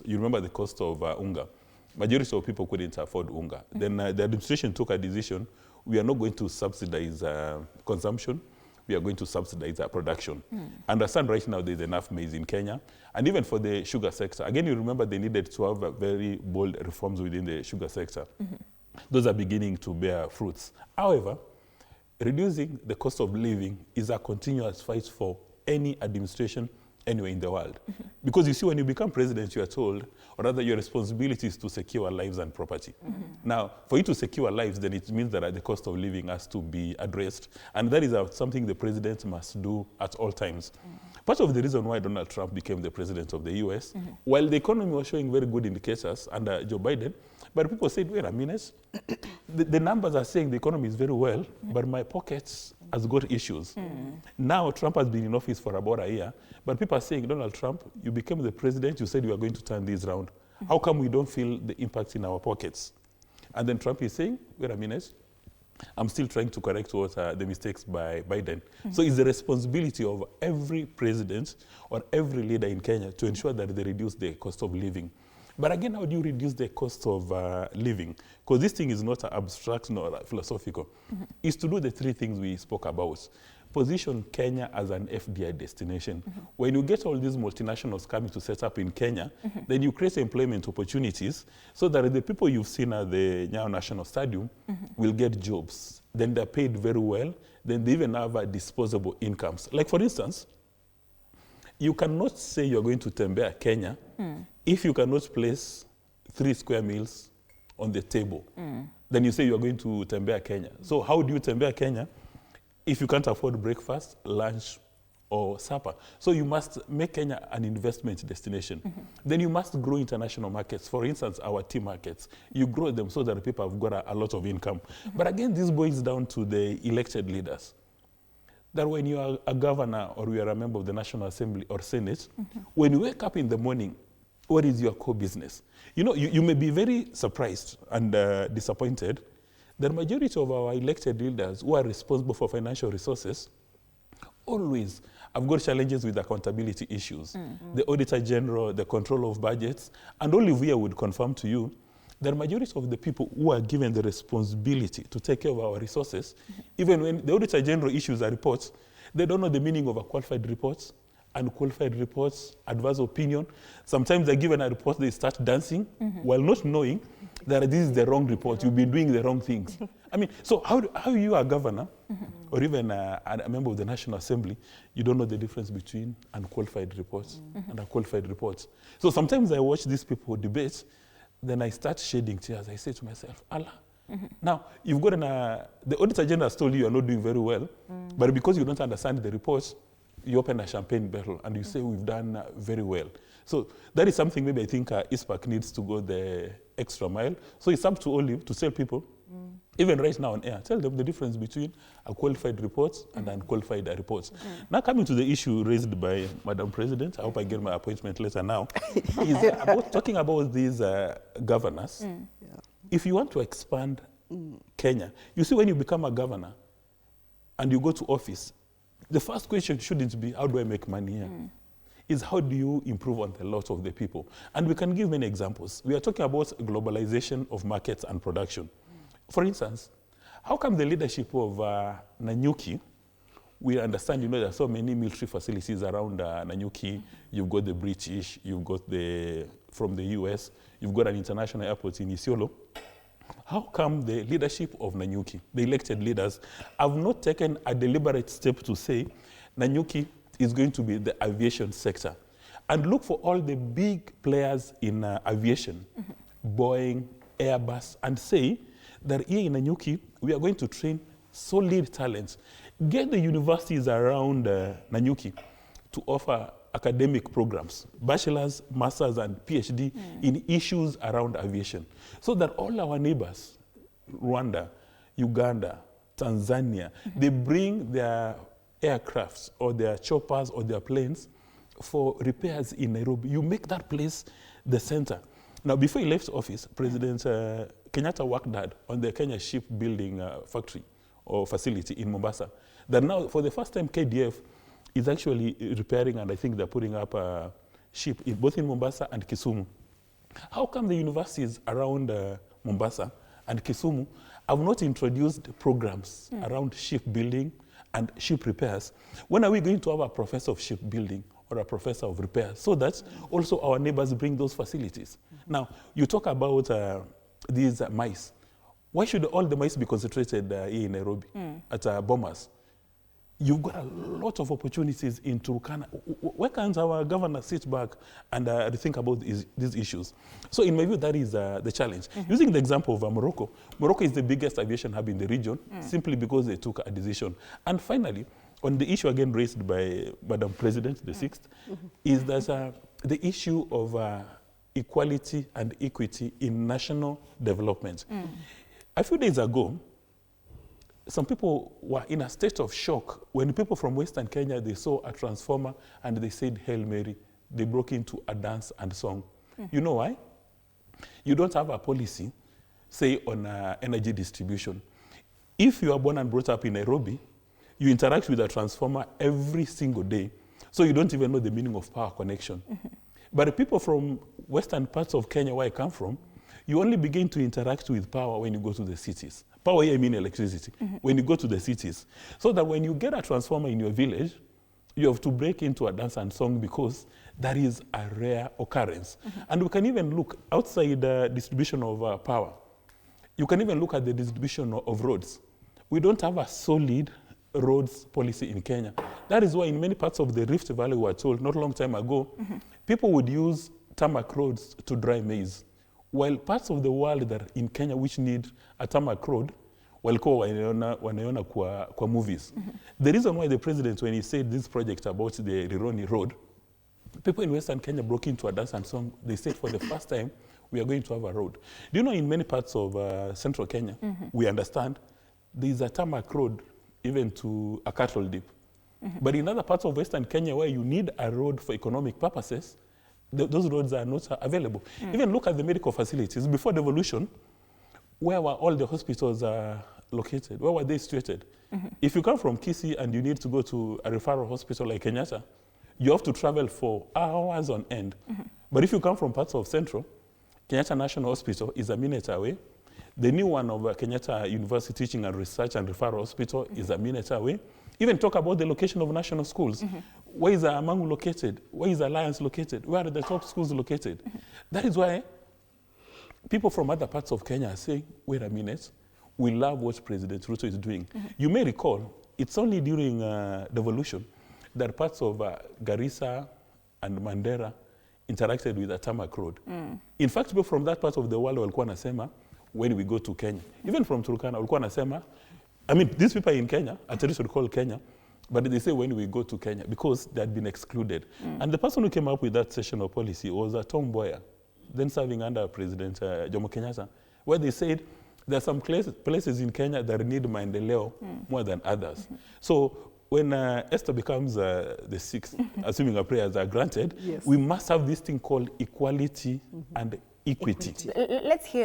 you remember the cost of unga. Majority of people couldn't afford unga. Then the administration took a decision, we are not going to subsidize consumption, we are going to subsidize production. Understand right now there's enough maize in Kenya, and even for the sugar sector. Again, you remember they needed to have very bold reforms within the sugar sector. Those are beginning to bear fruits. However, reducing the cost of living is a continuous fight for any administration anywhere in the world. Because you see, when you become president, you are told, or rather your responsibility is to secure lives and property. Now, for you to secure lives, then it means that the cost of living has to be addressed. And that is something the president must do at all times. Part of the reason why Donald Trump became the president of the US, while the economy was showing very good indicators under Joe Biden, but people said, wait a minute, the numbers are saying the economy is very well, but my pockets has got issues. Now Trump has been in office for about a year, but people are saying, Donald Trump, you became the president, you said you are going to turn this around. How come we don't feel the impact in our pockets? And then Trump is saying, wait a minute, I'm still trying to correct what the mistakes by Biden. So it's the responsibility of every president or every leader in Kenya to ensure that they reduce the cost of living. But again, how do you reduce the cost of living? Because this thing is not abstract nor philosophical. It's to do the three things we spoke about. Position Kenya as an FDI destination. When you get all these multinationals coming to set up in Kenya, then you create employment opportunities so that the people you've seen at the Nyayo National Stadium will get jobs. Then they're paid very well. Then they even have disposable incomes. Like for instance, you cannot say you're going to Tembea Kenya if you cannot place 3 square meals on the table. Then you say you're going to Tembea Kenya. So how do you Tembea Kenya if you can't afford breakfast, lunch, or supper? So you must make Kenya an investment destination. Then you must grow international markets. For instance, our tea markets. You grow them so that people have got a lot of income. But again, this boils down to the elected leaders. That when you are a governor or you are a member of the National Assembly or Senate, when you wake up in the morning, what is your core business? You know, you may be very surprised and disappointed that the majority of our elected leaders who are responsible for financial resources always have got challenges with accountability issues. The Auditor General, the control of budgets, and Olivia would confirm to you that the majority of the people who are given the responsibility to take care of our resources, even when the Auditor General issues a report, they don't know the meaning of a qualified report, unqualified reports, adverse opinion. Sometimes they're given a report, they start dancing while not knowing that this is the wrong report, you've been doing the wrong things. I mean, so how you are a governor or even a member of the National Assembly, you don't know the difference between unqualified reports and unqualified reports. So sometimes I watch these people debate, then I start shedding tears. I say to myself, Allah, now you've got the Auditor General has told you are not doing very well, but because you don't understand the reports, you open a champagne bottle and you say we've done very well. So that is something maybe I think ISPAC needs to go the extra mile. So it's up to Olive to tell people, even right now on air, tell them the difference between a qualified reports and unqualified reports. Now coming to the issue raised by Madam President, I hope I get my appointment letter now, is talking about these governors. If you want to expand Kenya, you see when you become a governor and you go to office, the first question shouldn't be, how do I make money here? Is how do you improve on the lot of the people? And we can give many examples. We are talking about globalization of markets and production. For instance, how come the leadership of Nanyuki, we understand, you know, there are so many military facilities around Nanyuki. You've got the British, you've got from the US, you've got an international airport in Isiolo. How come the leadership of Nanyuki, the elected leaders, have not taken a deliberate step to say Nanyuki is going to be the aviation sector? And look for all the big players in aviation, Boeing, Airbus, and say that here in Nanyuki, we are going to train solid talents. Get the universities around Nanyuki to offer academic programs, bachelor's, master's, and PhD in issues around aviation, so that all our neighbors, Rwanda, Uganda, Tanzania, they bring their aircrafts or their choppers or their planes for repairs in Nairobi. You make that place the center. Now, before he left office, President Kenyatta worked hard on the Kenya shipbuilding factory or facility in Mombasa. That now, for the first time, KDF is actually repairing, and I think they're putting up a ship both in Mombasa and Kisumu. How come the universities around Mombasa and Kisumu have not introduced programs around shipbuilding and ship repairs? When are we going to have a professor of shipbuilding or a professor of repairs so that also our neighbors bring those facilities? Now, you talk about these mice. Why should all the mice be concentrated here in Nairobi at Bomas? You've got a lot of opportunities in Turkana. Why can't our governor sit back and think about these issues? So in my view, that is the challenge. Using the example of Morocco, Morocco is the biggest aviation hub in the region simply because they took a decision. And finally, on the issue again raised by Madam President, the sixth, is that the issue of equality and equity in national development. A few days ago, some people were in a state of shock when people from Western Kenya, they saw a transformer and they said, Hail Mary. They broke into a dance and song. You know why? You don't have a policy, say, on energy distribution. If you are born and brought up in Nairobi, you interact with a transformer every single day, so you don't even know the meaning of power connection. But the people from western parts of Kenya, where I come from, you only begin to interact with power when you go to the cities. Power here, I mean electricity. When you go to the cities. So that when you get a transformer in your village, you have to break into a dance and song because that is a rare occurrence. And we can even look outside the distribution of power. You can even look at the distribution of roads. We don't have a solid roads policy in Kenya. That is why in many parts of the Rift Valley, we were told not a long time ago, people would use tarmac roads to dry maize. While parts of the world that are in Kenya which need a tarmac road, walikuwa wanaona kwa movies. The reason why the president, when he said this project about the Rironi Road, people in Western Kenya broke into a dance and song. They said for the first time, we are going to have a road. Do you know in many parts of central Kenya, we understand there is a tarmac road even to a cattle dip. But in other parts of Western Kenya where you need a road for economic purposes, those roads are not available. Even look at the medical facilities. Before devolution, where were all the hospitals located? Where were they situated? If you come from Kisii and you need to go to a referral hospital like Kenyatta, you have to travel for hours on end. But if you come from parts of Central, Kenyatta National Hospital is a minute away. The new one of Kenyatta University Teaching and Research and Referral Hospital is a minute away. Even talk about the location of national schools. Where is Amangu located? Where is Alliance located? Where are the top schools located? That is why people from other parts of Kenya are saying, wait a minute, we love what President Ruto is doing. You may recall, it's only during devolution that parts of Garissa and Mandera interacted with a tarmac road. In fact, people from that part of the world walikuwa nasema, when we go to Kenya, even from Turkana, walikuwa nasema, I mean, these people are in Kenya, a territory called Kenya, but they say when we go to Kenya, because they had been excluded. And the person who came up with that session of policy was Tom Mboya, then serving under President Jomo Kenyatta, where they said there are some places in Kenya that need maendeleo more than others. So when Esther becomes the sixth, assuming our prayers are granted, we must have this thing called equality and equity. Let's hear